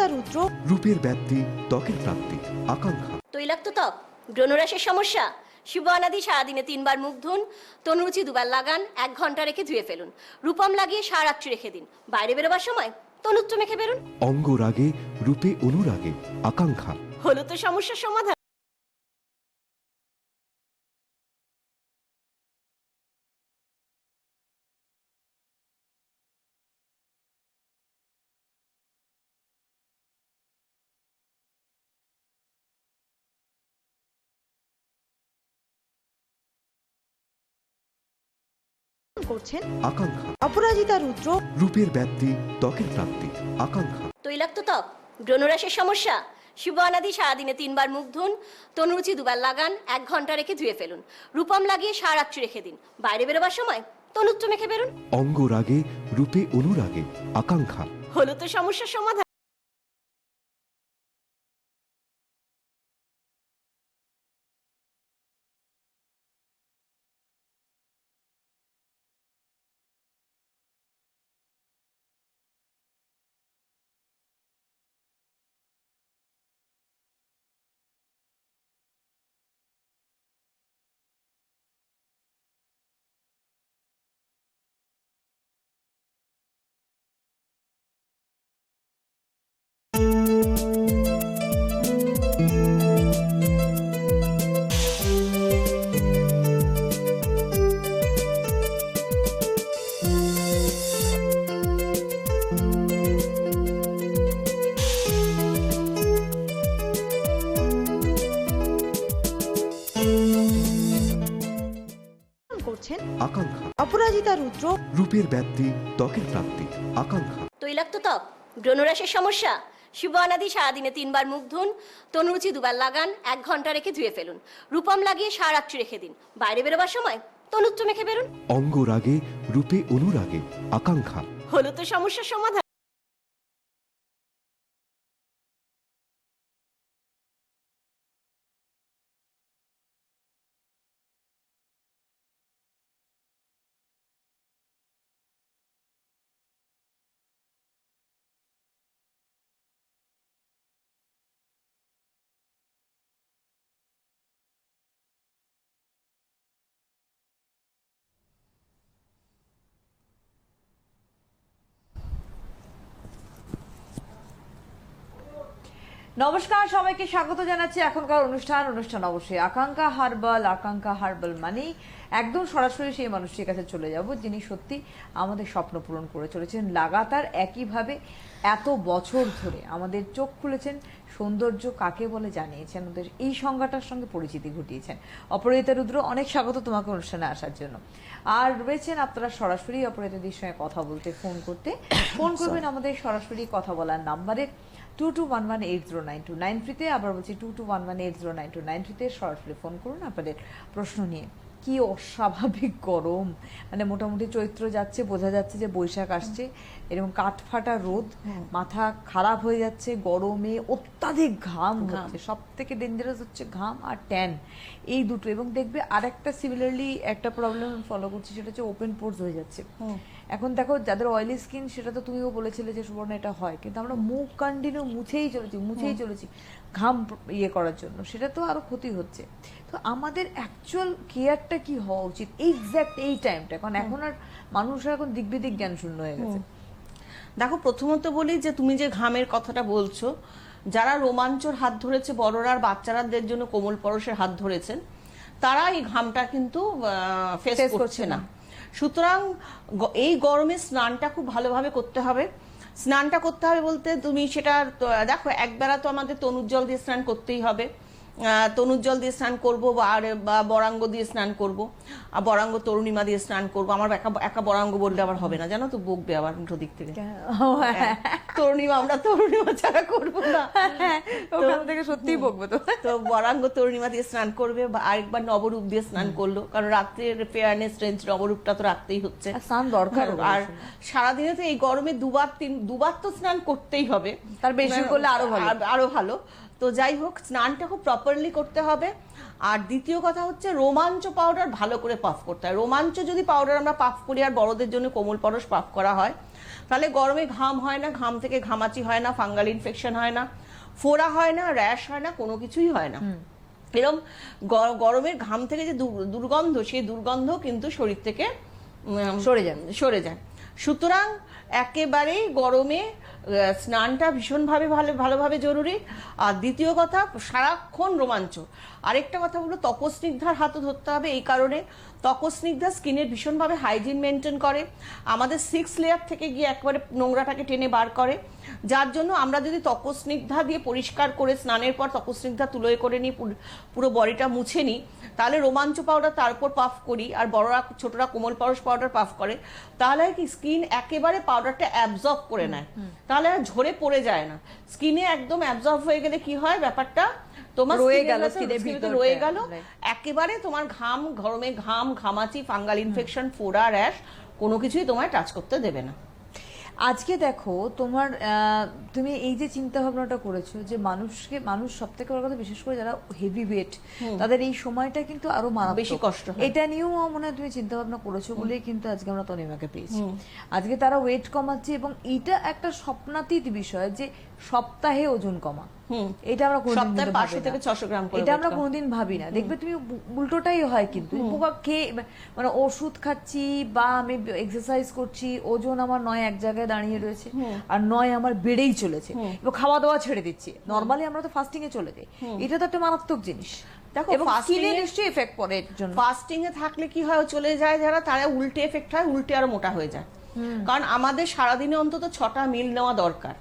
অপরাজিতা রুদ্র, রূপের ব্যাপ্তি, ত্বকের প্রাপ্তি, আকাঙ্ক্ষা। তৈলাক্ত ত্বক, ব্রণরাশের সমস্যা, শুভ অনাদি সারাদিনে 3 বার মুখ ধুন, তনুরুচি 2 বার লাগান, 1 ঘন্টা রেখে ধুয়ে ফেলুন। রূপম লাগিয়ে সারারাত্রি রেখে দিন। বাইরে বেরোবার সময় তনুত্র মেখে বেরুন। অঙ্গ রাগে, রূপে অনুরাগে, আকাঙ্ক্ষা। হলো তো সমস্যার সমাধান। করছেন আকাঙ্ক্ষা। অপরাজিতা রুদ্র, রূপের ব্যাপ্তি, ত্বকের প্রাপ্তি, আকাঙ্ক্ষা। তৈলাক্ত ত্বক, ব্রণরাশের সমস্যা, শুভ অনাদি সারাদিনে 3 বার মুখ ধুন, তনুরুচি 2 বার লাগান, 1 ঘন্টা রেখে ধুয়ে ফেলুন। রূপম লাগিয়ে সারারাত্রি রেখে দিন। বাইরে বেরোবার সময় তনুত্র মেখে বেরুন। অঙ্গ রাগে, রূপে অনুরাগে, আকাঙ্ক্ষা। হলো তো সমস্যার সমাধান। করছেন আকাঙ্ক্ষা। অপরাজিতা রুদ্র, রূপের ব্যাপ্তি, ত্বকের প্রাপ্তি, আকাঙ্ক্ষা। তৈলাক্ত ত্বক, ব্রণরাশের সমস্যা, শুভ অনাদি সারাদিনে 3 বার মুখ ধুন, তনুরুচি 2 বার লাগান, 1 ঘন্টা রেখে ধুয়ে ফেলুন। রূপম লাগিয়ে সারারাত্রি রেখে দিন। বাইরে বেরোবার সময় তনুত্র মেখে বেরুন। অঙ্গ রাগে, রূপে অনুরাগে, আকাঙ্ক্ষা। হলো তো সমস্যার সমাধান। নমস্কার, সবাইকে স্বাগত জানাচ্ছি এখনকার অনুষ্ঠান অবশ্যই আকাঙ্ক্ষা হার্বাল মানে একদম সরাসরি সেই মানুষটির কাছে চলে যাব যিনি সত্যি আমাদের স্বপ্ন পূরণ করে চলেছেন লাগাতার একইভাবে এত বছর ধরে আমাদের চোখ খুলেছেন, সৌন্দর্য কাকে বলে জানিয়েছেন, ওদের এই সংজ্ঞাটার সঙ্গে পরিচিতি ঘটিয়েছেন। অপরাজিতা রুদ্র, অনেক স্বাগত তোমাকে অনুষ্ঠানে আসার জন্য। আর রয়েছেন আপনারা সরাসরি অপরাজিতাদির সঙ্গে কথা বলতে ফোন করবেন আমাদের সরাসরি কথা বলার নাম্বারে 2211809293 আবার বলছি 2211809293 সরাসরি ফোন করুন আপনাদের প্রশ্ন নিয়ে। কি অস্বাভাবিক গরম, মানে মোটামুটি চৈত্র যাচ্ছে, বোঝা যাচ্ছে যে বৈশাখ আসছে, এরকম কাঠফাটা রোদ, মাথা খারাপ হয়ে যাচ্ছে গরমে, অত্যাধিক ঘাম হচ্ছে, সব থেকে ডেঞ্জারাস হচ্ছে ঘাম আর ট্যান, এই দুটো। এবং দেখবে আর একটা সিমিলারলি একটা প্রবলেম ফলো করছি, সেটা হচ্ছে ওপেন পোর্স হয়ে যাচ্ছে। এখন দেখো যাদের অয়েলি স্কিন, সেটা তো তুমিও বলেছিলে যে সুবর্ণা এটা হয়, কিন্তু আমরা মুখ কন্টিনিউ মুছেই চলেছি ঘাম ইয়ে করার জন্য, সেটা তো আরো ক্ষতি হচ্ছে। তো আমাদের অ্যাকচুয়াল কেয়ারটা কি হওয়া উচিত এক্স্যাক্ট এই টাইমটা, কারণ এখন আর মানুষরা এখন দিক জ্ঞান শূন্য হয়ে গেছে। দেখো, প্রথমত বলি যে তুমি যে ঘামের কথাটা বলছো, যারা রোমাঞ্চর হাত ধরেছে, বড়রা আর বাচ্চারাদের জন্য কোমল পরশের হাত ধরেছেন, তারা এই ঘামটা কিন্তু ফেস করছে না। সুতরাং এই গরমে স্নানটা খুব ভালোভাবে করতে হবে। স্নানটা করতে হবে বলতে তুমি সেটা দেখো, একবেলা তো আমাদের তনুজ্জল দিয়ে স্নান করতেই হবে। তনুজ্জল দিয়ে স্নান করবো বা বরাঙ্গ দিয়ে স্নান করবো, আর বরাঙ্গ তরুণিমা দিয়ে স্নান করবো। আমার একা বরাঙ্গ বললে আবার হবে না, জানো তো, বকবে আবার উল্টো দিক থেকে। তরুণিমা, আমরা তরুণিমা ছাড়া করবো না, ওখান থেকে সত্যিই বকবে। তো বরাঙ্গ তরুণিমা দিয়ে স্নান করবে, বা আরেকবার নবরূপ দিয়ে স্নান করলো, কারণ রাত্রের ফেয়ারনেস রেঞ্জ নবরূপটা তো রাখতেই হচ্ছে, স্নান দরকার। আর সারাদিনে তো এই গরমে দুবার তো স্নান করতেই হবে, তার বেশি করলে আরো ভালো। তো তো যাই হোক, স্নানটা খুব প্রপারলি করতে হবে। আর দ্বিতীয় কথা হচ্ছে রোমাঞ্চ পাউডার ভালো করে পাফ করতে হয়। রোমাঞ্চ যদি পাউডার আমরা পাফ করি, আর বড়দের জন্য কোমল পরশ পাফ করা হয়, তাহলে গরমে ঘাম হয় না, ঘাম থেকে ঘামাচি হয় না, ফাঙ্গাল ইনফেকশন হয় না, ফোড়া হয় না, র্যাশ হয় না, কোনো কিছুই হয় না। এরকম গরমের ঘাম থেকে যে দুর্গন্ধ, সেই দুর্গন্ধ কিন্তু শরীর থেকে সরে যায়। সুতরাং একেবারেই গরমে স্নানটা ভীষণভাবে ভালোভাবে জরুরি। আর দ্বিতীয় কথা, সারাক্ষণ রোমাঞ্চ। আরেকটা কথা বলবো, ত্বকস্নিগ্ধার হাতও ধরতে হবে। এই কারণে ত্বকস্নিগ্ধা স্কিনের ভীষণভাবে হাইজিন মেনটেন করে, আমাদের 6 লেয়ার থেকে গিয়ে একবারে নোংরাটাকে টেনে বার করে। যার জন্য আমরা যদি ত্বকস্নিগ্ধা দিয়ে পরিষ্কার করে স্নানের পর ত্বকস্নিগ্ধা তুলোয় করে নিই, পুরো বডিটা মুছে নিই, তাহলে রোমাঞ্চ পাউডার তার উপর পাফ করি, আর বড়রা ছোটরা কোমল পরশ পাউডার পাফ করে, তাহলে কি স্কিন একেবারে পাউডারটা অ্যাবজর্ব করে নেয়, তাহলে আর ঝরে পড়ে যায় না। স্কিনে একদম অ্যাবজর্ব হয়ে গেলে কি হয়, ব্যাপারটা তোমার রয়ে গেল, একেবারে তোমার ঘাম, গরমে ঘাম, ঘামাচি, ফাঙ্গাল ইনফেকশন, ফোড়া, র্যাশ কোনো কিছুই তোমায় টাচ করতে দেবে না। আজকে দেখো তোমার তুমি এই যে চিন্তা ভাবনাটা করেছো যে মানুষ সব থেকে বড় কথা, বিশেষ করে যারা হেভি ওয়েট, তাদের এই সময়টা কিন্তু আরো বেশি কষ্ট হয়। এটা নিয়েও মনে হয় তুমি চিন্তা ভাবনা করেছো বলেই কিন্তু আজকে আমরা তনিমাকে পেয়েছি। আজকে তারা ওয়েট কমাচ্ছে, এবং এটা একটা স্বপ্নাতীত বিষয় যে সপ্তাহে ওজন কমা। এটা আমরা সপ্তাহে 500 থেকে 600 গ্রাম করে, এটা আমরা কোনোদিন ভাবি না। দেখবে তুমি উল্টোটাই হয়, কিন্তু পোকা খেয়ে মানে ওষুধ খাচ্ছি বা আমি এক্সারসাইজ করছি, ওজন আমার নয় এক জায়গায় দাঁড়িয়ে রয়েছে, আর নয় আমার বেড়েই চলেছে, এবং খাওয়া দাওয়া ছেড়ে দিচ্ছি। নরমালি আমরা তো ফাস্টিং এ চলে যাই, এটা তো একটা মারাত্মক জিনিস। দেখো, ফাস্টিং এ নিশ্চয়ই এফেক্ট পড়ে এর জন্য। ফাস্টিং এ থাকলে কি হয়, চলে যায় যারা, তারা উল্টে এফেক্ট হয়, উল্টে আরো মোটা হয়ে যায়। কারণ আমাদের সারাদিনে অন্তত 6টা মিল নেওয়া দরকার।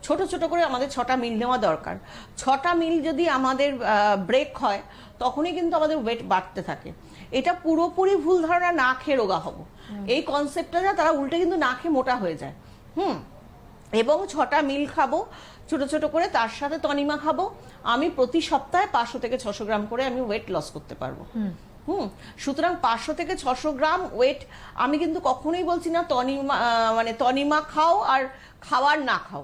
ছোট ছোট করে আমাদের 6টা মিল নেওয়া দরকার। 6টা মিল যদি আমাদের ব্রেক হয়, তখনই কিন্তু আমাদের ওয়েট বাড়তে থাকে। এটা পুরোপুরি ভুল ধারণা, না খেয়ে রোগা হব, এই কনসেপ্টটা যা, তারা উল্টে কিন্তু না খেয়ে মোটা হয়ে যায়। এবং 6টা মিল খাবো ছোট ছোট করে, তার সাথে তনিমা খাবো। আমি প্রতি সপ্তাহে 500 থেকে 600 গ্রাম করে আমি ওয়েট লস করতে পারবো। সুতরাং 500 থেকে 600 গ্রাম ওয়েট, আমি কিন্তু কখনোই বলছি না তনিমা খাও আর খাওয়ার না খাও,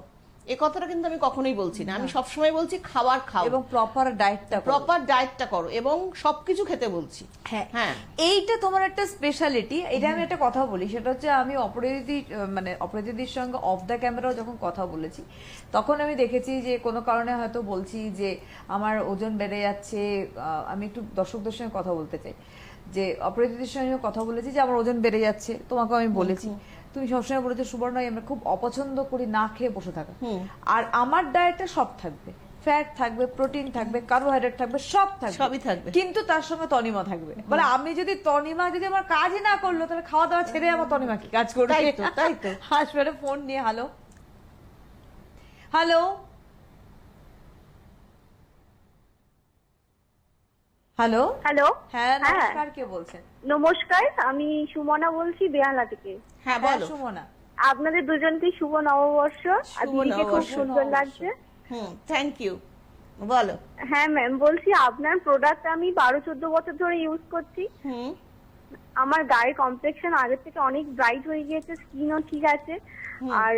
এ কথাটা কিন্তু আমি কখনোই বলছি না। আমি সবসময় বলছি খাবার খাও এবং প্রপার ডায়েটটা করো, এবং সবকিছু খেতে বলছি। হ্যাঁ, এইটা তোমার একটা স্পেশালিটি। এটা আমি একটা কথা বলি, সেটা হচ্ছে আমি অপরাজিদির সঙ্গে অফ দ্য ক্যামেরাও যখন কথা বলেছি, তখন আমি দেখেছি যে কোনো কারণে হয়তো বলছি যে আমার ওজন বেড়ে যাচ্ছে। আমি একটু দর্শকদের সঙ্গে কথা বলতে চাই, যে অপরাজিদির সঙ্গে কথা বলেছি যে আমার ওজন বেড়ে যাচ্ছে, তোমাকে আমি বলেছি, তুমি সবসময় বলেছো সুবর্ণ আমরা খুব অপছন্দ করি না খেয়ে বসে থাকা, আর আমার ডায়েটে সব থাকবে, ফ্যাট থাকবে, প্রোটিন থাকবে, কার্বোহাইড্রেট থাকবে, সবই থাকবে, কিন্তু তার সঙ্গে তনিমা থাকবে। বলে আমি যদি তনিমা যদি আমার কাজই না করলো, তাহলে খাওয়া দাওয়া ছেড়ে আমার তনিমা কি কাজ করবে? তাই তো হাসপাতালে ফোন নিয়ে হ্যালো হ্যালো হ্যালো হ্যালো, হ্যাঁ নমস্কার, কে বলছেন? নমস্কার, আমি সুমনা বলছি বেহালা থেকে। হ্যাঁ বলো সুমনা। আপনাদের দুজনকে শুভ নববর্ষ। আজকে খুব সুন্দর লাগছে। Thank you. বলো। হ্যাঁ ম্যাম, বলছি আপনার প্রোডাক্ট আমি 12-14 বছর ধরে ইউজ করছি। আমার গায়ের কমপ্লেক্সন আগের থেকে অনেক ব্রাইট হয়ে গিয়েছে, স্কিনও ঠিক আছে, আর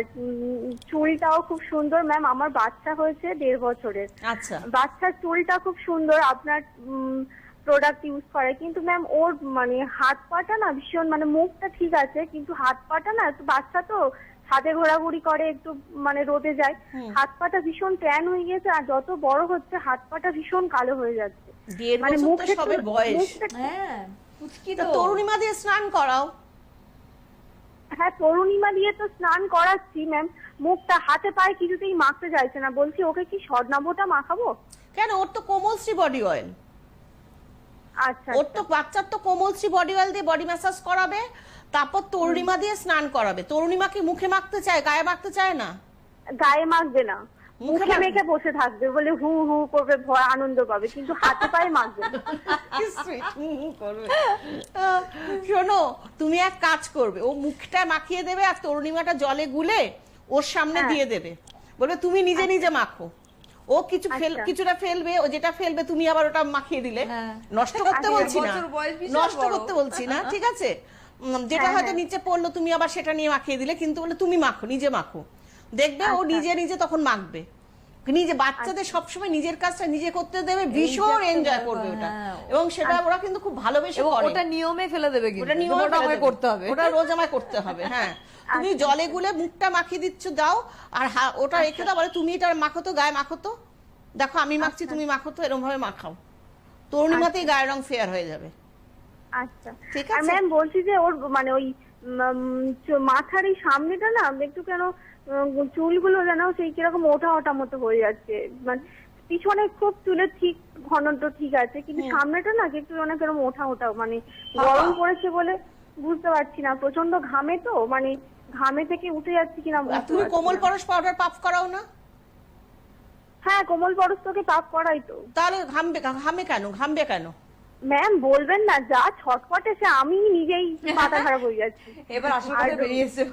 চুলটাও খুব সুন্দর। ম্যাম আমার বাচ্চা হয়েছে 1.5 বছরের। আচ্ছা। বাচ্চার চুলটা খুব সুন্দর আপনার প্রোডাক্ট ইউজ করে, কিন্তু ম্যাম ওর মানে হাত পাটা না ভীষণ, মানে মুখটা ঠিক আছে কিন্তু হাত পাটা না, একটু বাচ্চা তো ছাদে ঘোরাঘুরি করে, একটু মানে রোদে যায়, হাত পাটা ভীষণ ট্যান হয়ে গেছে, আর যত বড় হচ্ছে হাত পাটা ভীষণ কালো হয়ে যাচ্ছে। মানে মুখটা সবে বয়স। হ্যাঁ, তরুণিমা দিয়ে স্নান করাও। হ্যাঁ, তরুণিমা দিয়ে তো স্নান করাচ্ছি ম্যাম, মুখটা হাতে পায়ে কিছুতেই মাখতে চাইছে না। বলছি ওকে কি স্বর্ণাভটা মাখাবো? কেন, ওর তো কোমলশ্রী বডি অয়েল। আচ্ছা, ওর তো বাচ্চার তো কোমলশ্রী বডি অয়েল দিয়ে বডি ম্যাসাজ করাবে, তারপর তরুণিমা দিয়ে স্নান করাবে। তরুণিমা কি মুখে মাখতে চায়, গায়ে মাখতে চায় না? গায়ে মাখবে না, মুখে মেখে বসে থাকবে, বলে হু হু করবে, ভয় আনন্দ পাবে, কিন্তু হাতে পায়ে মাখবে না। শোনো, তুমি এক কাজ করবে, ও মুখটা মাখিয়ে দেবে আর তরুণিমাটা জলে গুলে ওর সামনে দিয়ে দেবে, বলবে তুমি নিজে নিজে মাখো। ও কিছুটা ফেলবে, ও যেটা ফেলবে তুমি আবার ওটা মাখিয়ে দিলে। নষ্ট করতে বলছি না, নষ্ট করতে বলছি না, ঠিক আছে? যেটা হয়তো নিচে পড়লো তুমি আবার সেটা নিয়ে মাখিয়ে দিলে, কিন্তু বলে তুমি মাখো, নিজে মাখো, দেখবে ও নিজে নিজে তখন মাখবে। নিজে বাচ্চাদের সবসময় নিজের কাজটা নিজে করতে দেবে, ভীষণ একটা এনজয় ব্যাপার, করবে ওটা, হ্যাঁ। এবং সেটা ওরা কিন্তু খুব ভালোবেসে এবং করে। ওটা নিয়মে ফেলে দেবে, কিন্তু ওটা নিয়মে ওটা আমায় করতে হবে। ওটা রোজ আমায় করতে হবে, হ্যাঁ। তুমি জলে গুলে মুখটা মাখিয়ে দিচ্ছ, দাও, আর ওটা রেখে দাও, বলে তুমি এটা মাখো তো, গায়ে মাখো তো, দেখো আমি মাখছি, তুমি মাখো তো, এরকম ভাবে মাখাও, তরুণীমাতেই গায়ের রং ফেয়ার হয়ে যাবে। আচ্ছা, ঠিক আর আছে। ম্যাম বলছি যে ওর মানে ওই মাথার এই সামনেটা না একটু কেন চুলগুলো যেন সেই কিরকম ওঠা ওঠা মতো হয়ে যাচ্ছে, মানে পিছনে খুব চুলের ঠিক ঘনত্ব ঠিক আছে, কিন্তু সামনেটা না একটু অনেক এরকম ওঠা ওঠা, মানে গরম পড়েছে বলে বুঝতে পারছি না, প্রচন্ড ঘামে তো, মানে ঘামে থেকে উঠে যাচ্ছে কিনা আর বুঝতে তুমি পারছি কোমল না। পরশ পাউডার পাফ করাও না? হ্যাঁ, কোমল পরশ তোকে পাপ করাই তো। তাহলে ঘামবে কেন, ঘামবে কেন? ম্যাম বলবেন না, যা ছটফট এসে আমি নিজেই মাথা খারাপ হয়ে যাচ্ছি। এবার আসল কথা বেরিয়ে এসেছে।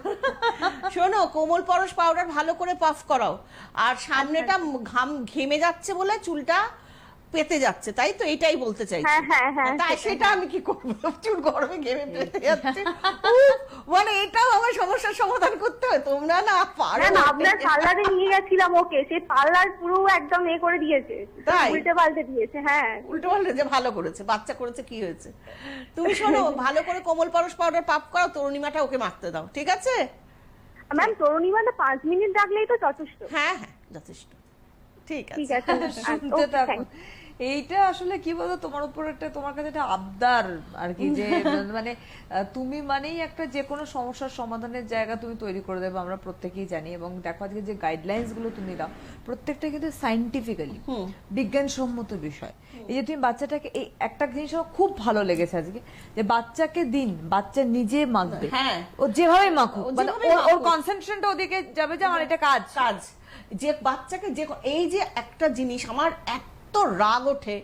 শোনো, কোমল পরশ পাউডার ভালো করে পাফ করাও, আর সামনেটা ঘেমে যাচ্ছে বলে চুলটা পেতে যাচ্ছে, তাই তো? এটাই বলতে চাইছি। হ্যাঁ, হ্যাঁ, হ্যাঁ, তাই সেটাই। সেটা আমি কি করবো, চুল গরমে ঘেমে পেতে যাচ্ছে, উফ, মানে এটাও আমার সমস্যার সমাধান করতে হয়, তোমরা না পারো। ম্যাম আপনার পার্লারে নিয়ে গেছিলাম ওকে, সেই পার্লার পুরো একদম করে দিয়েছে, তাই? উল্টে পাল্টে দিয়েছে। হ্যাঁ, উল্টো পাল্টে যে ভালো করেছে, বাচ্চা করেছে, কি হয়েছে? তুমি শোনো, ভালো করে কোমল পরশ পাউডার পাফ করো, তরুণীমাটা ওকে মাখতে দাও, ঠিক আছে? ম্যাম তরুণীমাটা 5 মিনিট রাখলেই তো যথেষ্ট। হ্যাঁ হ্যাঁ, যথেষ্ট, ঠিক ঠিক আছে। আছে, শুনতে Okay, থাকো। thank you. এইটা আসলে কি বলতো, তোমার উপর একটা, তোমার কাছে একটা আবদার আর কি, যে মানে তুমি মানেই একটা যে কোনো সমস্যার সমাধানের জায়গা তুমি তৈরি করে দেবে, আমরা প্রত্যেকেই জানি। এবং দেখো আজকে যে গাইডলাইন্স গুলো তুমি দাও, প্রত্যেকটা কিন্তু সাইন্টিফিক্যালি বিজ্ঞানসম্মত বিষয়। এই যে তুমি বাচ্চাটাকে, এই একটা জিনিস আমার খুব ভালো লেগেছে আজকে, যে বাচ্চাকে দিন, বাচ্চা নিজে মাখবে, হ্যাঁ। ও যেভাবে মাখুক, ও মানে যেভাবে ওর মাখুক। কনসেন্ট্রেশনটা ওদিকে যাবে, যে আমার এটা কাজ। যে বাচ্চাকে এই যে একটা জিনিস আমার এত রাগ ওঠে,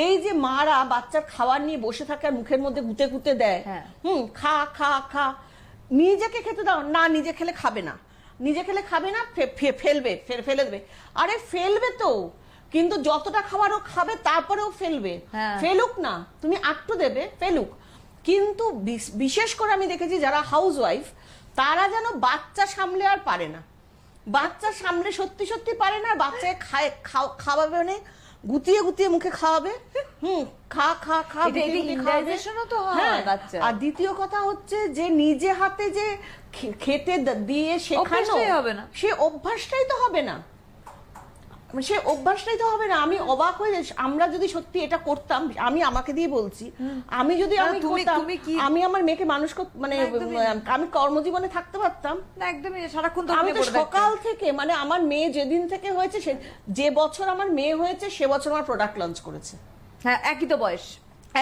এই যে মারা বাচ্চার খাবার নিয়ে বসে থাকে আর মুখের মধ্যে গুতে গুতে দেয়, হ্যাঁ। খা খা খা, নিজেকে খেতে দাও না, নিজে খেলে খাবে না, নিজে খেলে খাবে না, ফেলবে, ফেলে দেবে। আরে ফেলবে তো, কিন্তু যতটা খাবার ও খাবে তারপরেও ফেলবে, হ্যাঁ। ফেলুক না, তুমি আটটু দেবে, ফেলুক। কিন্তু বিশেষ করে আমি দেখেছি যারা হাউস ওয়াইফ, তারা যেন বাচ্চা সামলে আর পারে না, বাচ্চা সামলে সত্যি সত্যি পারে না, বাচ্চাকে খাওয়াবে, মানে গুতিয়ে গুতিয়ে মুখে খাওয়াবে, খা খা খা, এটা indigestion-ও তো হয় বাচ্চার। আর দ্বিতীয় কথা হচ্ছে যে নিজে হাতে যে খেতে দিয়ে শেখানো, অভ্যাসটাই হবে না। সে অভ্যাসটাই তো হবে না, সে অভ্যাসটাই তো হবে না। আমি অবাক হয়ে যাই, আমরা যদি সত্যি এটা করতাম, আমি আমাকে দিয়ে বলছি, আমি যদি না, আমি তুমি- করতাম, তুমি কি- আমি আমার মেয়েকে মানুষ মানে না, একদমই। আমি কর্মজীবনে থাকতে পারতাম। না, একদমই সারাক্ষণ তো আমি ওখানে তো পড়ে থাকতে। সকাল থেকে, মানে আমার মেয়ে যেদিন থেকে হয়েছে, যে বছর আমার মেয়ে হয়েছে সে বছর আমার প্রোডাক্ট লঞ্চ করেছে, হ্যাঁ, একই তো বয়স,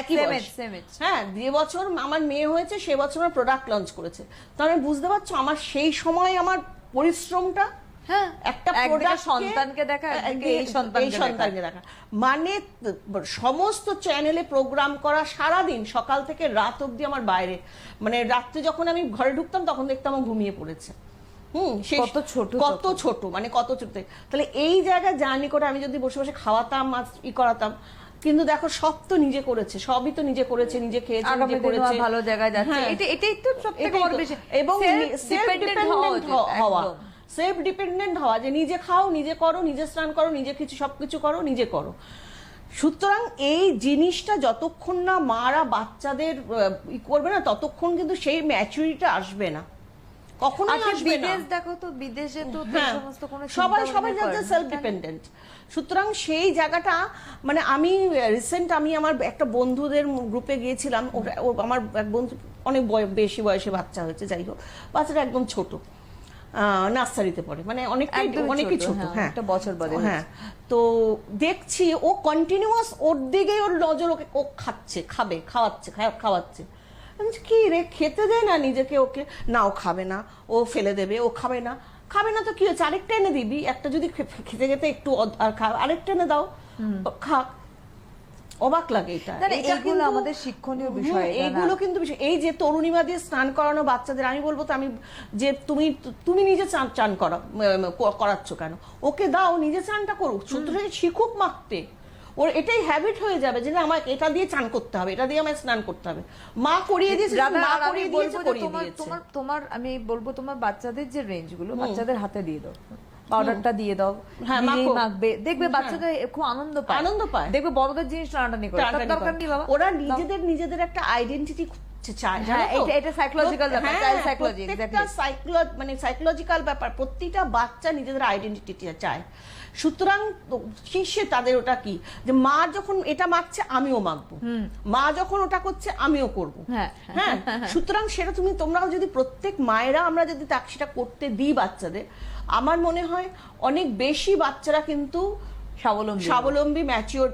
একই Same বয়স। age, same age। হ্যাঁ, যে বছর আমার মেয়ে হয়েছে সে বছর আমার প্রোডাক্ট লঞ্চ করেছে। তো আমি বুঝতে পারছো আমার সেই সময় আমার পরিশ্রমটা, হ্যাঁ, একটা একদিকে প্রোডাক্ট সন্তানকে দেখা, একদিকে এই সন্তানকে দেখা, মানে সমস্ত চ্যানেলে প্রোগ্রাম করা, সারাদিন সকাল থেকে রাত অবধি আমার বাইরে, মানে রাত্রে যখন আমি ঘরে ঢুকতাম তখন দেখতাম ও ঘুমিয়ে পড়েছে। কত ছোট কত ছোট, মানে কত ছোট। তাহলে এই জায়গায় জার্নি করে আমি যদি বসে বসে খাওয়াতাম, করাতাম, কিন্তু দেখো সব তো নিজে করেছে, সবই তো নিজে করেছে, নিজে খেয়েছে, আগামী নিজে দিনেও করেছে, ভালো জায়গায় যাচ্ছে। হ্যাঁ। এটাই তো সবথেকে এটাই বড় তো। বিষয়। এবং সেলফ ডিপেন্ডেন্ট হওয়া, একদম। সেলফ ডিপেন্ডেন্ট হওয়া, যে নিজে খাও, নিজে করো, নিজে স্নান করো, নিজে সবকিছু করো, নিজে করো। সুতরাং এই জিনিসটা যতক্ষণ না মারা বাচ্চাদের করবে না, ততক্ষণ কিন্তু সেই ম্যাচুরিটিটা আসবে না, কখনোই আজকে আসবে না। বিদেশ দেখো তো, বিদেশে তো হ্যাঁ, সমস্ত কোনো সবাই চিন্তা ভাবনা করে যাচ্ছে না। Self dependent. সুতরাং সেই জায়গাটা, মানে আমি রিসেন্ট আমি আমার একটা বন্ধুদের গ্রুপে গিয়েছিলাম, আমার এক বন্ধু অনেক বেশি বয়সে বাচ্চা হয়েছে, যাই হোক বাচ্চাটা একদম ছোট, নার্সারিতে পড়ে, মানে অনেকই ছোট, হ্যাঁ, একটা বছর বাদে। হ্যাঁ। তো দেখছি ও কন্টিনিউয়াস ওর দিকেই ওর নজর, ও খাচ্ছে, খাওয়াচ্ছে। আমি বলছি, কি রে, খেতে দেয় না নিজেকে ওকে? না, ও খাবে না, ও ফেলে দেবে, ও খাবে না তো কি হচ্ছে, আরেকটা এনে দিবি, একটা যদি খেতে খেতে একটু আর আরেকটা এনে দাও, খাক। অবাক লাগে এটা। না, না, এটা এইগুলো কিন্তু আমাদের শিক্ষণীয় বিষয়, এটা না? এইগুলো কিন্তু বিষয়। এই যে তরুণীমা দিয়ে স্নান করানো বাচ্চাদের, আমি বলবো তো, আমি যে তুমি নিজে চান করাচ্ছ কেন? ওকে দাও, নিজে চানটা করুক, ছোট থেকে শিখুক মাখতে, ওর এটাই হ্যাবিট হয়ে যাবে যে আমার এটা দিয়ে চান করতে হবে, এটা দিয়ে আমায় স্নান করতে হবে। মা করিয়ে দিয়েছে, মা করিয়ে দিয়েছে, করিয়ে দিয়েছে। তোমার আমি বলবো তোমার বাচ্চাদের যে রেঞ্জ গুলো, বাচ্চাদের হাতে দিয়ে দাও, পাউডারটা দিয়ে দাও, হ্যাঁ, নিজেই মাখো। মাখবে, দেখবে বাচ্চাদের খুব আনন্দ পায়, আনন্দ পায়। দেখবে বড়দের জিনিস টানাটানি করে, তার টানাটানি দরকার করে। নেই বাবা। ওরা নিজেদের একটা আইডেন্টিটি চায়, জানো হ্যাঁ, তো? এটা psychological ব্যাপার, হ্যাঁ, child psychology, প্রত্যেকটা মানে সাইকোলজিক্যাল ব্যাপার, প্রত্যেকটা বাচ্চা নিজেদের আইডেন্টিটি চায়। সুতরাং শীর্ষে তাদের ওটা কি, যে মা যখন এটা মাখছে আমিও মাখবো, মা যখন ওটা করছে আমিও করব। হ্যাঁ, হ্যাঁ, সুতরাং সেটা তোমরাও যদি প্রত্যেক মায়েরা আমরা যদি সেটা করতে দিই বাচ্চাদের, আমার মনে হয় অনেক বেশি বাচ্চারা কিন্তু স্বাবলম্বী ম্যাচিওর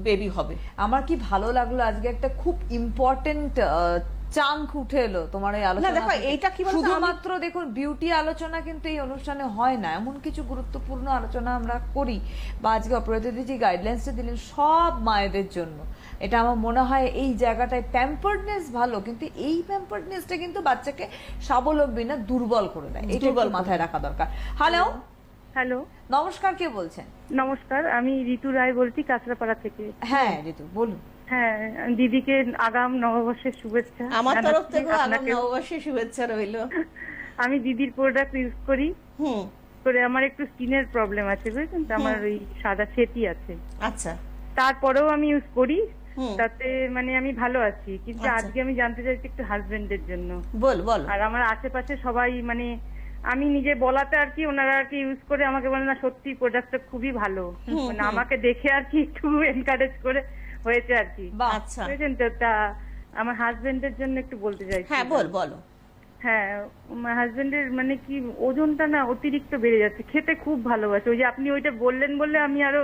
বেবি হবে। আমার কি ভালো লাগলো আজকে একটা খুব ইম্পর্টেন্ট চাঙ্ক উঠে এলো তোমার এই আলোচনা দেখো, থেকে। এইটা কি বলতো, শুধুমাত্র দেখুন বিউটি আলোচনা কিন্তু এই অনুষ্ঠানে হয় না, এমন কিছু গুরুত্বপূর্ণ আলোচনা আমরা করি, বা আজকে অপরাধীদের যে গাইডলাইন্সটা দিলেন সব মায়েদের জন্য, এটা আমার মনে হয় এই জায়গাটায় প্যাম্পার্ডনেস ভালো, কিন্তু এই প্যাম্পার্ডনেসটা কিন্তু বাচ্চাকে স্বাবলম্বী না দুর্বল করে দেয়, এটা একটু মাথায় রাখা দরকার। হ্যালো, হ্যালো, নমস্কার, কে বলছেন? নমস্কার, আমি ঋতু রায় বলছি কাঁচরাপাড়া থেকে। হ্যাঁ ঋতু বলুন। হ্যাঁ, দিদিকে আগাম নববর্ষের শুভেচ্ছা আমার তরফ জানাচ্ছি, থেকে আগাম আপনাকেও। নববর্ষের শুভেচ্ছা রইলো। আমি দিদির প্রোডাক্ট ইউজ করি, হুম, করে আমার একটু স্কিনের প্রবলেম আছে বুঝছেন তো, আমার ওই সাদা সেতি আছে, আচ্ছা, তারপরেও আমি ইউজ করি, হুম, তাতে মানে আমি ভালো আছি, কিন্তু আচ্ছা। আজকে আমি জানতে চাইছি একটু হাজবেন্ডের জন্য। বল। আর আমার আশেপাশে সবাই মানে আমি নিজে বলাতে আর কি ওনারা আর কি ইউজ করে আমাকে বলে না সত্যি প্রোডাক্টটা খুবই ভালো, মানে আমাকে দেখে আর কি একটু এনকারেজ করে হয়েছে আর কি, আচ্ছা, বুঝছেন তো। তা আমার হাজবেন্ডের জন্য একটু বলতে চাইছি। হ্যাঁ বলো। হ্যাঁ, আমার হাজবেন্ডের মানে কি ওজনটা না অতিরিক্ত বেড়ে যাচ্ছে, খেতে খুব ভালোবাসে, ওই যে আপনি ওইটা বললেন বলে আমি আরো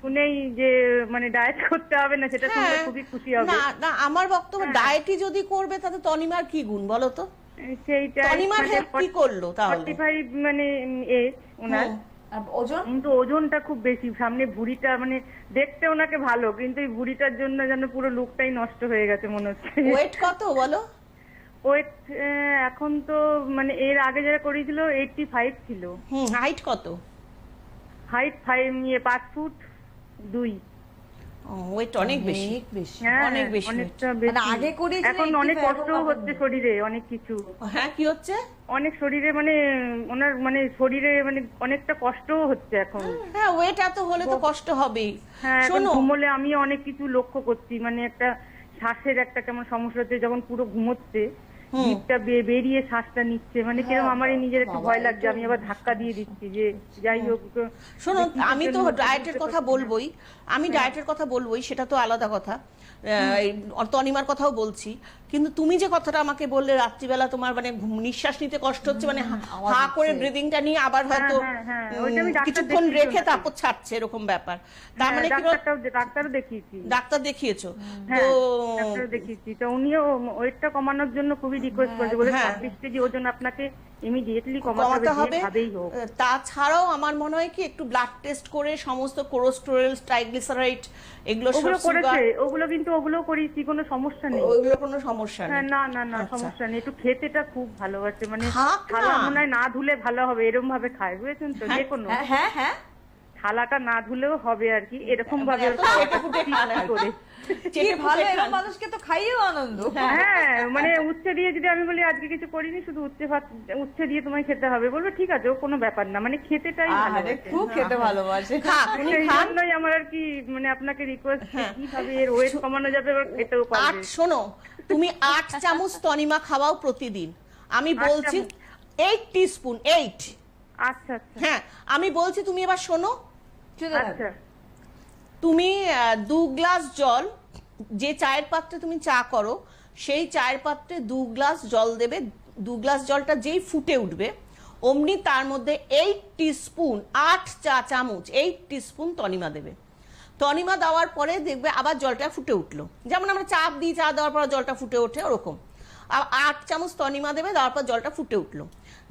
শুনেই যে মানে ডায়েট করতে হবে না সেটা শুনলে হ্যাঁ, খুবই খুশি হবে। না আমার বক্তব্য, ডায়েটই যদি করবে তাতে তনিমার কি গুণ বলো তো? সেইটা তনিমার হেল্প কি করলো তাহলে? 45 মানে এজ ওনার, আর ওজন? কিন্তু ওজনটা খুব বেশি, সামনে ভুঁড়িটা মানে দেখতে ওনাকে ভালো, কিন্তু এই ভুঁড়িটার জন্য যেন পুরো লুকটাই নষ্ট হয়ে গেছে মনে হচ্ছে। ওয়েট কত বলো? ওয়েট এখন তো মানে এর আগে যারা করেছিল 85 ছিল। হাইট কত? Height 5 foot 2। ওয়েট অনেক বেশি, হ্যাঁ, অনেক বেশি। অনেকটা মানে বেশি। আগে করিয়েছিল এখন অনেক 85 কষ্ট এখন হচ্ছে শরীরে, অনেক কিছু, হ্যাঁ, কি হচ্ছে? অনেক শরীরে মানে ওনার মানে শরীরে মানে অনেকটা কষ্টও হচ্ছে এখন। হ্যাঁ, ওয়েট এত হলে তো কষ্ট হবেই। হ্যাঁ, এখন শোনো, ঘুমোলে আমি অনেক কিছু লক্ষ্য করছি, মানে একটা শ্বাসের একটা কেমন সমস্যা হচ্ছে, যখন পুরো ঘুমোচ্ছে জিভটা বেরিয়ে শ্বাসটা নিচ্ছে, মানে কিরকম আমার নিজের একটু ভয় লাগছে, আমি আবার ধাক্কা দিয়ে দিচ্ছি যে যাই হোক। শোনো, যে কিসের আমি তো জন্য ডায়েটের বুঝতে কথা পারছি না। বলবোই, ডায়েটের কথা বলবোই, সেটা তো আলাদা কথা। তনিমার কথাও বলছি, কিন্তু তুমি যে কথাটা আমাকে বললে রাত্রিবেলা তোমার মানে নিঃশ্বাস নিতে কষ্ট হচ্ছে, মানে হা করে ব্রিদিংটা নিয়ে আবার হয়তো ওইটা আমি ডাক্তার কিছুক্ষণ দেখিয়েছি রেখে ওনাকে। তারপর ছাড়ছে, এরকম ব্যাপার। তার মানে কি ডাক্তারও দেখিয়েছি। ডাক্তার দেখিয়েছো হ্যাঁ, তো? ডাক্তারও দেখিয়েছি, তো উনিও ওয়েটটা কমানোর জন্য খুবই রিকোয়েস্ট করেছে, বলে হ্যাঁ। 26 কেজি ওজন আপনাকে ইমিডিয়েটলি কমাতে কমাতে হবে। হবে, ভাবেই হোক। তাছাড়াও আমার মনে হয় কি একটু ব্লাড টেস্ট করে সমস্ত কোলেস্টেরল, ট্রাইগ্লিসারাইড এগুলো ওগুলো সব করেছে, ওগুলো কিন্তু ওগুলো করিয়েছি, কোনো সমস্যা নেই। ওইগুলো কোনো সমস্যা হ্যাঁ, নেই। না সমস্যা নেই, একটু খেতেটা খুব ভালোবাসে, মানে খাক না। থালা মনে হয় না ধুলে ভালো হবে এরকম ভাবে খায়, বুঝেছেন তো, যে কোনো হ্যাঁ হ্যাঁ, থালাটা না ধুলেও হবে আর কি, এরকম ভাবে এত চেটে পুটে খান আর কি। করে। কি ভালো, এরকম মানুষকে তো খাইয়েও আনন্দ। হ্যাঁ, মানে উচ্ছে দিয়ে যদি আমি বলি আজকে কিছু করিনি, শুধু উচ্ছে দিয়ে তোমায় খেতে হবে, বলবো ঠিক আছে, ও কোনো ব্যাপার না, মানে খেতেটাই আরে ভালোবাসে। খুব খেতে ভালোবাসে। খাক, উনি সেই খান। জন্যই আমার আর কি মানে আপনাকে রিকোয়েস্ট, কিভাবে এর ওয়েট কমানো যাবে, এবার খেতেও পারবে। শোনো, তুমি 8 চামচ তনিমা খাওয়াও প্রতিদিন, আমি বলছি 8 টিস্পুন, 8। আচ্ছা আচ্ছা হ্যাঁ, আমি বলছি, তুমি এবার শোনো, আচ্ছা তুমি 2 গ্লাস জল, যে চায়ের পাত্রে তুমি চা করো সেই চায়ের পাত্রে 2 গ্লাস জল দেবে। 2 গ্লাস জলটা যেই ফুটে উঠবে অমনি তার মধ্যে 8 টিস্পুন, 8 চা চামচ 8 টিস্পুন তনিমা দেবে। তনিমা দেওয়ার পরে দেখবে আবার জলটা ফুটে উঠলো, যেমন আমরা চাপ দিই, চা দেওয়ার পর জলটা ফুটে ওঠে, ওরকম 8 চামচ তনিমা দেবে, দেওয়ার পর জলটা ফুটে উঠলো।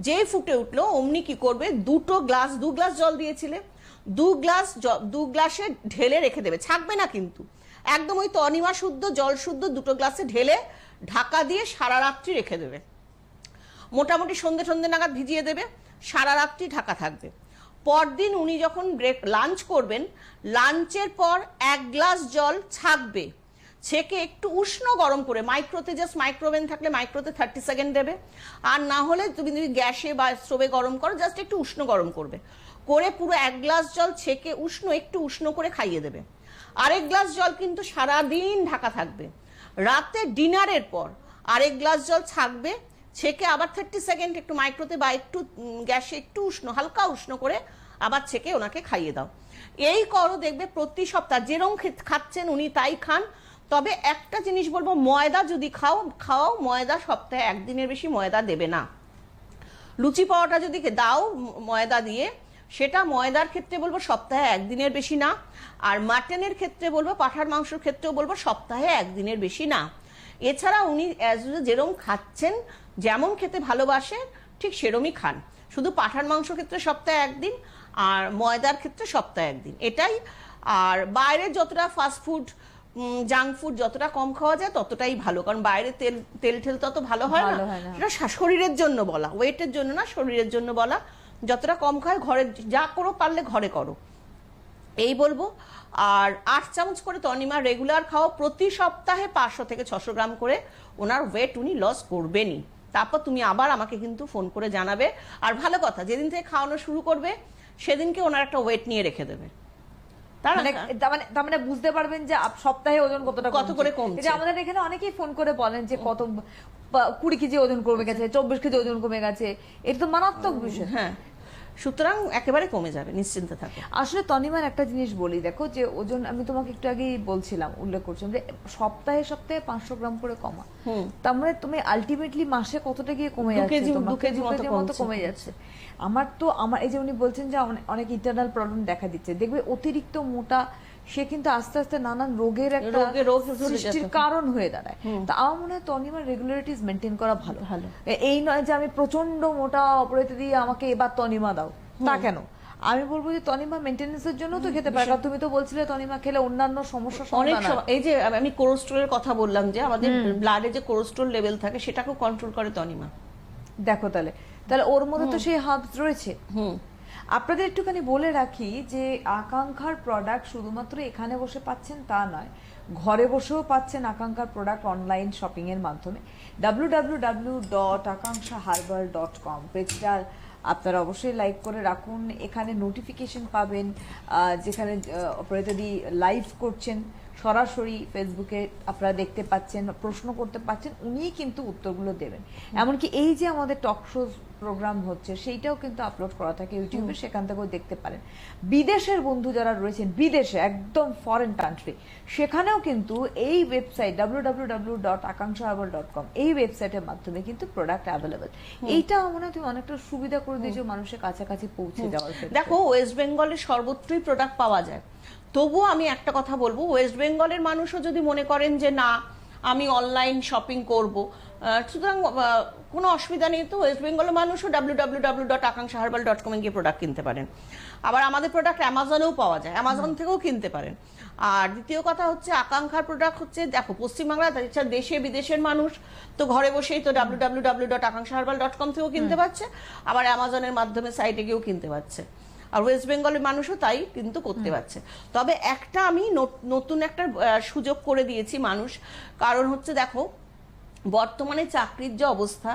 যেই ফুটে উঠলো অমনি কি করবে, 2 গ্লাস জল দিয়েছিলে, 2 গ্লাসে ঢেলে রেখে দেবে, ছাকবে না কিন্তু, একদম ওই তনিমা শুদ্ধ জল শুদ্ধ 2 গ্লাসে ঢেলে ঢাকা দিয়ে সারা রাত্রি রেখে দেবে। মোটামুটি সন্ধে নাগাদ ভিজিয়ে দেবে, সারা রাত্রি ঢাকা থাকবে। পরদিন উনি যখন লাঞ্চ করবেন, লাঞ্চের পর 1 গ্লাস জল ছাকবে, ছেঁকে একটু উষ্ণ গরম করে মাইক্রোতে, জাস্ট মাইক্রোওভেন থাকলে মাইক্রোতে 30 সেকেন্ড দেবে, আর না হলে তুমি যদি গ্যাসে বা স্টোভে গরম করো, জাস্ট একটু উষ্ণ গরম করবে, করে পুরো 1 গ্লাস জল ছেঁকে একটু উষ্ণ করে খাইয়ে দেবে। আরেক গ্লাস জল কিন্তু সারাদিন ঢাকা থাকবে। রাতে ডিনারের পর আরেক গ্লাস জল থাকবে, ছেঁকে আবার 30 সেকেন্ড একটু মাইক্রোতে বা একটু গ্যাসে একটু হালকা উষ্ণ করে আবার ছেঁকে ওনাকে খাইয়ে দাও। এই করো, দেখবে প্রতি সপ্তাহ যেরকম খাচ্ছেন উনি তাই খান। তবে একটা জিনিস বলবো, ময়দা যদি খাও ময়দা সপ্তাহে 1 দিনের বেশি ময়দা দেবে না। লুচি পাওয়াটা যদি দাও ময়দা দিয়ে, সেটা ময়দার ক্ষেত্রে বলবো সপ্তাহে 1 দিনের বেশি না। আর মাটনের ক্ষেত্রে বলবো, পাঁঠার মাংসের ক্ষেত্রেও বলবো সপ্তাহে 1 দিনের বেশি না। এছাড়া উনি যেরকম খাচ্ছেন, যেমন খেতে ভালোবাসে ঠিক সেরমই খান। শুধু পাঁঠার মাংস ক্ষেত্রে সপ্তাহে 1 দিন, আর ময়দার ক্ষেত্রে সপ্তাহে 1 দিন, এটাই। আর বাইরের যতটা ফাস্টফুড জাঙ্ক ফুড যতটা কম খাওয়া যায় ততটাই ভালো, কারণ বাইরে তেল তত ভালো হয় না। সেটা শরীরের জন্য বলা, ওয়েটের জন্য না, শরীরের জন্য বলা। যতটা কম খায় ঘরে যা করো পারলে ঘরে করো, এই বলবো। আর 8 চামচ করে তনিমা রেগুলার খাও, প্রতি সপ্তাহে 500 থেকে 600 গ্রাম করে ওনার ওয়েট উনি লস করবেনই। তারপর তুমি আবার আমাকে কিন্তু ফোন করে জানাবে। আর ভালো কথা, যেদিন থেকে খাওয়ানো শুরু করবে সেদিনকে ওনার একটা ওয়েট নিয়ে রেখে দেবে। তার মানে বুঝতে পারবেন যে সপ্তাহে ওজন কত করে কমছে। যে আমাদের এখানে অনেকেই ফোন করে বলেন যে কত 20 কেজি ওজন কমে গেছে, 24 কেজি ওজন কমে গেছে, এটা তো মারাত্মক বিষয়। হ্যাঁ, সুতরাং একেবারে কমে যাবে, নিশ্চিন্তে থাকো। আসলে তনিমার একটা জিনিস বলি, দেখো যে ওজন আমি তোমাকে একটু আগেই বলছিলাম, উল্লেখ করছিলাম যে সপ্তাহে 500 গ্রাম করে কমা, তার মানে তুমি আলটিমেটলি মাসে কতটা গিয়ে কমে যাচ্ছে, 2 কেজি মতো কমে যাচ্ছে। আমার এই যে উনি বলছেন যে অনেক ইন্টারনাল প্রবলেম দেখা দিচ্ছে, দেখবে অতিরিক্ত মোটা সে কিন্তু আস্তে আস্তে নানান রোগের একটা সৃষ্টির কারণ হয়ে দাঁড়ায়। তা আমার মনে হয় তনিমার রেগুলারিটিস মেনটেন করা ভালো। এই নয় যে আমি প্রচন্ড মোটা অপরাধ দিয়ে আমাকে এবার তনিমা দাও, তা কেন? আমি বলবো যে তনিমা মেইনটেনেন্সের জন্য তো খেতে পারে। কারণ তুমি তো বলছিলে তনিমা খেলে অন্যান্য সমস্যা অনেক, এই যে আমি কোলেস্টেরলের কথা বললাম, যে আমাদের ব্লাডে যে কোলেস্টেরল লেভেল থাকে সেটাকেও কন্ট্রোল করে তনিমা। দেখো তাহলে ওর মধ্যে তো সেই হার্বস রয়েছে। আপনাদের একটুখানি বলে রাখি যে আকাঙ্ক্ষার প্রোডাক্ট শুধুমাত্র এখানে বসে পাচ্ছেন তা নয়, ঘরে বসেও পাচ্ছেন আকাঙ্ক্ষার প্রোডাক্ট অনলাইন শপিং এর মাধ্যমে। www.akankshaherbal.com পেজটা আপনারা অবশ্যই লাইক করে রাখুন। এখানে নোটিফিকেশন পাবেন, যেখানে অপারেটরই লাইভ করছেন সরাসরি ফেসবুকে আপনারা দেখতে পাচ্ছেন, প্রশ্ন করতে পাচ্ছেন, উনিই কিন্তু উত্তরগুলো দেবেন। এমনকি এই যে আমাদের টক শো প্রোগ্রাম হচ্ছে সেইটাও কিন্তু আপলোড করা থাকে ইউটিউবে, সেখান থেকেও দেখতে পারেন। বিদেশের বন্ধু যারা রয়েছেন, বিদেশে একদম ফরেন কান্ট্রি, সেখানেও কিন্তু এই ওয়েবসাইট www.akankshaherbal.com এই ওয়েবসাইটের মাধ্যমে কিন্তু প্রোডাক্ট অ্যাভেলেবল। এইটা মনে হয় তুমি অনেকটা সুবিধা করে দিয়েছো মানুষের কাছাকাছি পৌঁছে যাওয়ার ক্ষেত্রে। দেখো, ওয়েস্ট বেঙ্গলের সর্বত্রই প্রোডাক্ট পাওয়া যায়। তবুও আমি একটা কথা বলবো, ওয়েস্ট বেঙ্গলের মানুষও যদি মনে করেন যে না আমি অনলাইন শপিং করব, সুতরাং কোনো অসুবিধা নেই। তো ওয়েস্ট বেঙ্গলের মানুষও www.akankshaherbal.com গিয়ে প্রোডাক্ট কিনতে পারেন। আবার আমাদের প্রোডাক্ট অ্যামাজনেও পাওয়া যায়, অ্যামাজন থেকেও কিনতে পারেন। আর দ্বিতীয় কথা হচ্ছে, আকাঙ্ক্ষার প্রোডাক্ট হচ্ছে, দেখো পশ্চিমবাংলা তাছাড়া দেশে বিদেশের মানুষ তো ঘরে বসেই তো www.akankshaherbal.com থেকেও কিনতে পারছে, আবার অ্যামাজনের মাধ্যমে সাইটে গিয়েও কিনতে পারছে। আর ওয়েস্ট বেঙ্গলের মানুষও তাই কিন্তু করতে পারছে। তবে একটা আমি নতুন একটা সুযোগ করে দিয়েছি মানুষ, কারণ হচ্ছে দেখো বর্তমানে চাকরির যে অবস্থা,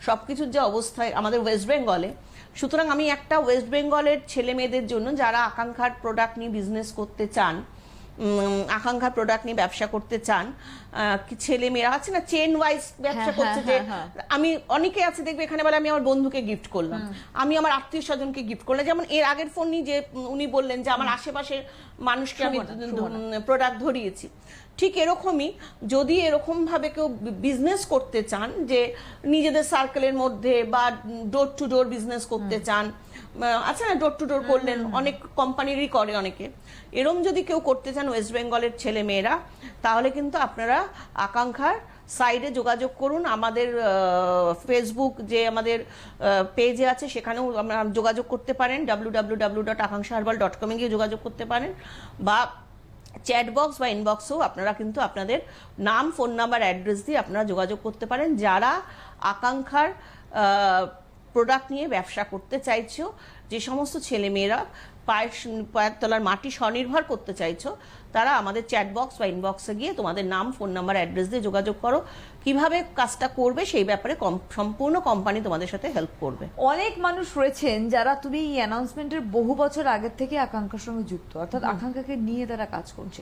সবকিছুর যে অবস্থা আমাদের ওয়েস্ট বেঙ্গলে, সুতরাং আমি একটা ওয়েস্ট বেঙ্গলের ছেলে মেয়েদের জন্য যারা আকাঙ্ক্ষার প্রোডাক্ট নিয়ে বিজনেস করতে চান, আকাঙ্ক্ষার প্রোডাক্ট নিয়ে ব্যবসা করতে চান, ছেলে মেয়েরা আছে না চেন ওয়াইজ ব্যবসা করছে, যে আমি অনেকে আছে দেখবে এখানে বলে আমি আমার বন্ধুকে গিফট করলাম, আমি আমার আত্মীয় স্বজনকে গিফট করলাম। যেমন এর আগের ফোন যে উনি বললেন যে আমার আশেপাশের মানুষকে আমি প্রোডাক্ট ধরিয়েছি, ঠিক এরকমই যদি এরকম ভাবে কেউ বিজনেস করতে চান, যে নিজেদের সার্কেলের মধ্যে বা ডোর টু ডোর বিজনেস করতে চান, আচ্ছা না ডোর টু ডোর করলেন, অনেক কোম্পানিরই করে অনেকে, এরম যদি কেউ করতে চান ওয়েস্ট বেঙ্গলের ছেলে মেয়েরা, তাহলে কিন্তু আপনারা আকাঙ্ক্ষার সাইডে যোগাযোগ করুন। আমাদের ফেসবুক যে আমাদের পেজে আছে সেখানেও আপনারা যোগাযোগ করতে পারেন, www.akankshaherbal.com গিয়ে যোগাযোগ করতে পারেন, বা চ্যাট বক্স বা ইনবক্সেও আপনারা কিন্তু আপনাদের নাম, ফোন নাম্বার, অ্যাড্রেস দিয়ে আপনারা যোগাযোগ করতে পারেন। যারা আকাঙ্ক্ষার প্রোডাক্ট নিয়ে ব্যবসা করতে চাইছো, যে সমস্ত ছেলেমেয়েরা পায়ের তলার মাটি স্বনির্ভর করতে চাইছো, তারা আমাদের চ্যাট বক্স বা ইনবক্সে গিয়ে তোমাদের নাম, ফোন নাম্বার, অ্যাড্রেস দিয়ে যোগাযোগ করো। কিভাবে কাজটা করবে সেই ব্যাপারে সম্পূর্ণ কোম্পানি তোমাদের সাথে হেল্প করবে। অনেক মানুষ রয়েছেন যারা তুমি এই অ্যানাউন্সমেন্টের বহু বছর আগের থেকে আকাঙ্ক্ষার সঙ্গে যুক্ত, অর্থাৎ আকাঙ্ক্ষাকে নিয়ে তারা কাজ করছে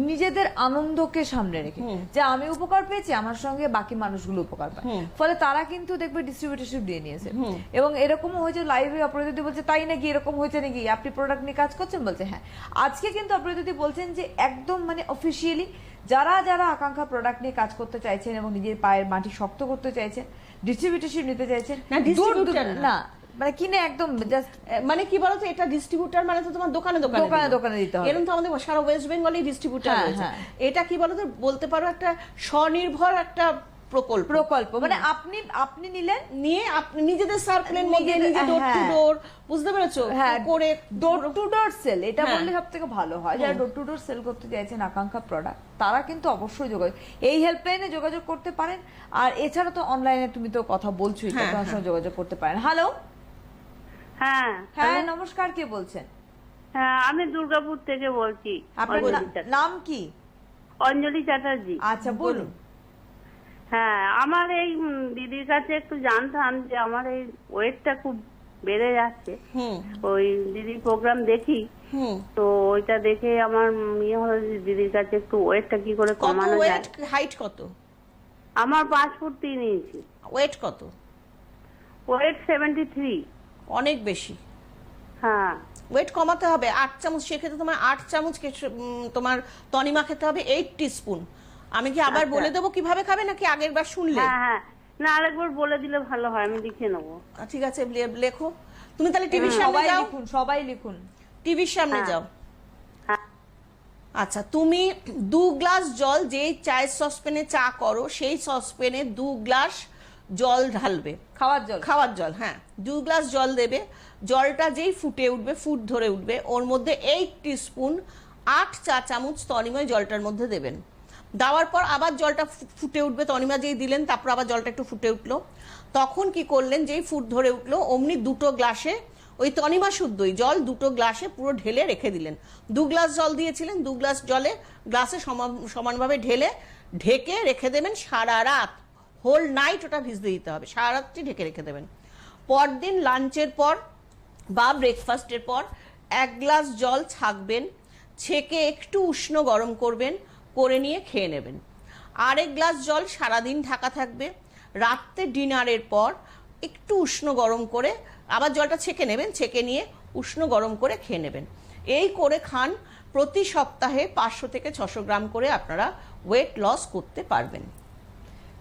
নিজেদের আনন্দকে সামনে রেখে, যে আমি উপকার পেয়েছি আমার সঙ্গে বাকি মানুষগুলো উপকার পায়। ফলে তারা কিন্তু দেখবে ডিস্ট্রিবিউটরশিপ দিয়ে নিয়েছে। এবং এরকমও হয়েছে লাইভে অপরাজিতা বলছে তাই নাকি, এরকম হয়েছে নাকি, আপনি প্রোডাক্ট নিয়ে কাজ করছেন? বলছে হ্যাঁ। আজকে কিন্তু অপরাজিতা বলছেন যে একদম মানে অফিসিয়ালি যারা যারা আকাঙ্ক্ষা প্রোডাক্ট নিয়ে কাজ করতে চাইছেন এবং নিজের পায়ের মাটি শক্ত করতে চাইছেন, ডিস্ট্রিবিউটরশিপ নিতে চাইছেন, না, distributor না মানে কিনে একদম জাস্ট মানে কি বলতো, এটা ডিস্ট্রিবিউটার মানে তো তোমার দোকানে দোকানে দিবে। দোকানে দিতে হবে। এরকম তো আমাদের সারা ওয়েস্ট বেঙ্গলে ডিস্ট্রিবিউটার হ্যাঁ, রয়েছে। হ্যাঁ। এটা কি বলতো, বলতে পারো একটা স্বনির্ভর একটা প্রকল্প, মানে আপনি নিলেন, নিয়ে আপনি নিজেদের সার্কেলের মধ্যে নিজে ডোর টু হ্যাঁ। ডোর, বুঝতে পেরেছো, হ্যাঁ, করে ডোর টু ডোর সেল, এটা হ্যাঁ। বললে সবথেকে ভালো হয়। যারা ডোর টু ডোর সেল করতে চাইছেন আকাঙ্ক্ষা প্রোডাক্ট, তারা কিন্তু অবশ্যই যোগাযোগ, এই হেল্পলাইনে যোগাযোগ করতে পারেন। আর এছাড়া তো অনলাইনে তুমি তো কথা বলছোই, হ্যাঁ, তোমার সঙ্গে যোগাযোগ করতে পারেন। হ্যালো, হ্যাঁ হ্যাঁ নমস্কার, কে বলছেন? হ্যাঁ আমি দুর্গাপুর থেকে বলছি। আপনার নাম কি? অঞ্জলি চ্যাটার্জি। আচ্ছা বলুন। হ্যাঁ আমার এই দিদির কাছে একটু জানতাম যে আমার এই ওয়েটটা খুব বেড়ে যাচ্ছে। ওই দিদির প্রোগ্রাম দেখি, তো ওইটা দেখে আমার ইয়ে হলো যে দিদির কাছে একটু ওয়েটটা কি করে কত কমানো যায়। ওয়েট, হাইট কত? আমার 5 ফুট 3 ইঞ্চি। ওয়েট কত? ওয়েট 73। অনেক বেশি। হ্যাঁ ওয়েট কমাতে হবে 8 চামচ, সেক্ষেত্রে তোমার 8 চামচ তোমার তনিমা খেতে হবে 8 টিস্পুন। আমি কি আবার বলে দেবো কিভাবে খাবে, নাকি আগের বার শুনলে? হ্যাঁ হ্যাঁ, না আরেকবার বলে দিলে ভালো হয়, আমি লিখে নেবো। ঠিক আছে, লেখো। তুমি তাহলে টিভির সামনে সবাই যাও, লিখুন, সবাই লিখুন, টিভির সামনে যাও। হ্যাঁ। আচ্ছা, তুমি 2 গ্লাস জল, যেই চায়ের সসপ্যানে চা করো সেই সসপ্যানে 2 গ্লাস জল ঢালবে, খাওয়ার জল, হ্যাঁ 2 গ্লাস জল দেবে। জলটা যেই ফুটে উঠবে, ফুট ধরে উঠবে, ওর মধ্যে 8 টিস্পুন 8 চা চামচ তনিময় জলটার মধ্যে দেবেন। দেওয়ার পর আবার জলটা ফুটে উঠবে, তনিমা যেই দিলেন তারপর আবার জলটা একটু ফুটে উঠলো, তখন কি করলেন, যেই ফুট ধরে উঠলো অমনি 2 গ্লাসে ওই তনিমা শুদ্ধই জল 2 গ্লাসে পুরো ঢেলে রেখে দিলেন। 2 গ্লাস জল দিয়েছিলেন, 2 গ্লাস জলে গ্লাসে সমানভাবে ঢেলে ঢেকে রেখে দেবেন সারা রাত, হোল নাইট ওটা ভিজতে দিতে হবে, সারা রাত্রি ঢেকে রেখে দেবেন। পরদিন লাঞ্চের পর বা ব্রেকফাস্টের পর 1 গ্লাস জল ছাঁকবেন, ছেঁকে একটু উষ্ণ গরম করবেন, করে নিয়ে খেয়ে নেবেন। আর 1 গ্লাস জল সারাদিন ঢাকা থাকবে, রাত্রে ডিনারের পর একটু উষ্ণ গরম করে আবার জলটা ছেঁকে নেবেন, ছেঁকে নিয়ে উষ্ণ গরম করে খেয়ে নেবেন। এই করে খান, প্রতি সপ্তাহে 500 থেকে 600 গ্রাম করে আপনারা ওয়েট লস করতে পারবেন।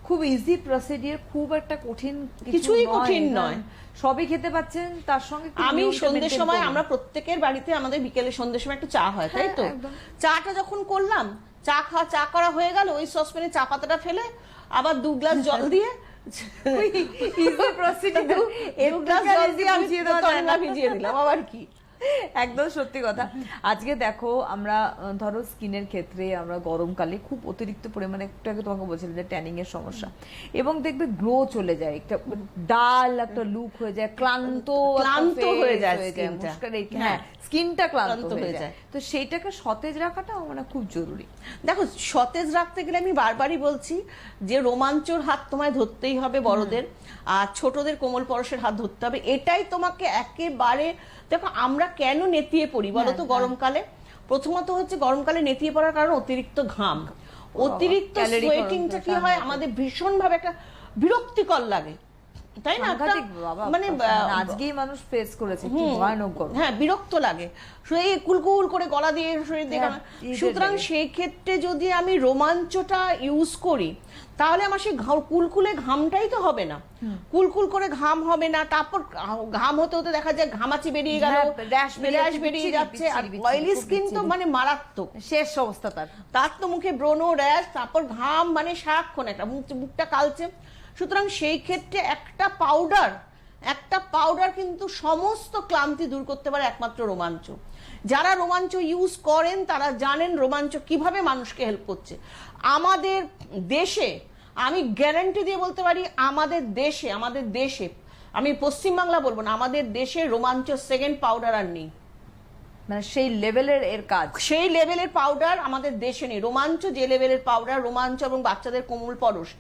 খুব ইজি প্রসিডিউর, খুব একটা কঠিন কিছুই কঠিন নয়, সবই খেতে পাচ্ছেন। তার সঙ্গে আমি সন্ধ্যের সময়, আমরা প্রত্যেকের বাড়িতে আমাদের বিকেলে সন্ধ্যের সময় একটু চা হয়, তাই তো? চাটা যখন করলাম, চা করা হয়ে গেল, ওই সসপ্যানে চা পাতাটা ফেলে আবার 2 গ্লাস জল দিয়ে ইজি প্রসিডিউর, 2 গ্লাস জল দিয়ে আমি তনিমা ভিজিয়ে দিলাম, আবার কি। একদম সত্যি কথা। আজকে দেখো আমরা ধরো স্কিনের ক্ষেত্রে আমরা গরমকালে খুব অতিরিক্ত পরিমাণে, একটু আগে তোমাকে বলছিলাম যে ট্যানিং এর সমস্যা, এবং দেখবে গ্লো চলে যায়, একটা ডাল একটা লুক হয়ে যায়, ক্লান্ত হয়ে যায় স্কিনটা। হ্যাঁ, স্কিনটা ক্লান্ত হয়ে যায়। তো সেইটাকে সতেজ রাখাটা মানে খুব জরুরি। দেখো, সতেজ রাখতে গেলে আমি বারবারই বলছি যে রোমাঞ্চর হাত তোমায় ধরতেই হবে বড়দের, আর ছোটদের কোমল পরশের হাত ধরতে হবে। এটাই তোমাকে একেবারে, দেখো আমরা কেন নেতিয়ে পড়ি বলো তো গরমকালে? প্রথমত হচ্ছে গরমকালে নেতিয়ে পড়ার কারণ অতিরিক্ত ঘাম, অতিরিক্ত সোয়েটিংটা কি হয় আমাদের ভীষণ ভাবে একটা বিরক্তিকর লাগে, তাই না? মানে আজকেই মানুষ ফেস করেছে কি ভয়ানক গরম, হ্যাঁ বিরক্ত লাগে, সেই কুলকুল করে গলা দিয়ে শরীর দিয়ে। সুতরাং সেই ক্ষেত্রে যদি আমি রোমাঞ্চটা ইউজ করি, তাহলে আমার সেই কুলকুলে ঘামটাই তো হবে না, কুলকুল করে ঘাম হবে না, তারপর ঘাম হতে হতে দেখা যায় ঘামাচি বেরিয়ে গেল, র্যাশ বেরিয়ে যাচ্ছে, আর অয়েলি স্কিন তো মানে মারাত্মক শেষ অবস্থা। তার তো মুখে ব্রণ, র্যাশ, তারপর ঘাম, মানে সারাক্ষণ একটা মুখটা কালচে। সুতরাং সেই ক্ষেত্রে একটা পাউডার কিন্তু সমস্ত ক্লান্তি দূর করতে পারে, একমাত্র রোমাঞ্চ। যারা রোমাঞ্চ ইউজ করেন তারা জানেন রোমাঞ্চ কিভাবে মানুষকে হেল্প করছে। আমাদের দেশে আমি গ্যারান্টি দিয়ে বলতে পারি, আমাদের দেশে আমি পশ্চিমবাংলা বলবো না, আমাদের দেশে রোমাঞ্চ সেকেন্ড পাউডার আর নেই। মানে সেই লেভেলের এর কাজ। সেই লেভেলের পাউডার আমাদের দেশে নেই। রোমাঞ্চ যে লেভেলের পাউডার, রোমাঞ্চ এবং বাচ্চাদের কোমল পরশ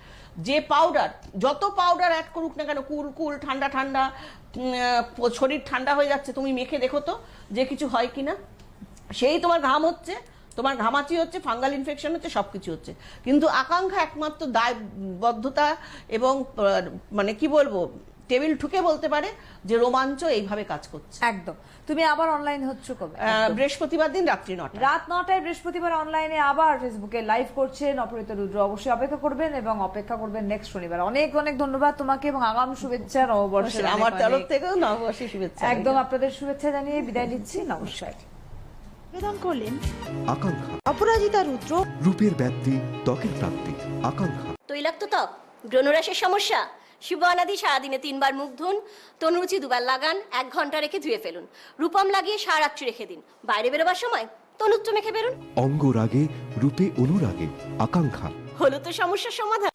যে পাউডার, যত পাউডার অ্যাড করুক না কেন, কুল কুল ঠান্ডা ঠান্ডা, শরীর ঠান্ডা হয়ে যাচ্ছে, তুমি মেখে দেখো তো যে কিছু হয় কিনা। সেই তোমার ঘাম হচ্ছে, তোমার ঘামাচি হচ্ছে, ফাঙ্গাল ইনফেকশন হচ্ছে, সবকিছু হচ্ছে, কিন্তু আকাঙ্ক্ষা একমাত্র দায়বদ্ধতা এবং মানে কি বলবো, টেবিল ঠুকে বলতে পারে যে রোমাঞ্চ এইভাবে কাজ করছে। একদম। তুমি আবার অনলাইন হচ্ছ কবে? বৃহস্পতিবার দিন রাত্রি 9টায়। রাত 9টায় বৃহস্পতিবার অনলাইনে আবার ফেসবুকে লাইভ করছেন অপরাজিতা রুদ্র। অবশ্যই অপেক্ষা করবেন এবং অপেক্ষা করবেন নেক্সট শনিবার। অনেক অনেক ধন্যবাদ তোমাকে এবং আগাম শুভেচ্ছা নববর্ষের। আমার তরফ থেকেও নববর্ষের শুভেচ্ছা। একদম আপনাদের শুভেচ্ছা জানিয়ে বিদায় নিচ্ছি। নমস্কার। নিবেদন করলেন আকাঙ্ক্ষা, অপরাজিতা রুদ্র। রূপের ব্যাপ্তি, ত্বকের প্রাপ্তি। আকাঙ্ক্ষা। তৈলাক্ত ত্বক, ব্রণরাশের সমস্যা, শুভ অনাদি সারাদিনে 3 বার মুখ ধুন, তনুরুচি 2 বার লাগান, 1 ঘন্টা রেখে ধুয়ে ফেলুন, রূপম লাগিয়ে সারারাত্রি রেখে দিন, বাইরে বেরোবার সময় তনুত্র মেখে বেরুন। অঙ্গরাগে, রূপে অনুরাগে। আকাঙ্ক্ষা। হলো তো সমস্যার সমাধান।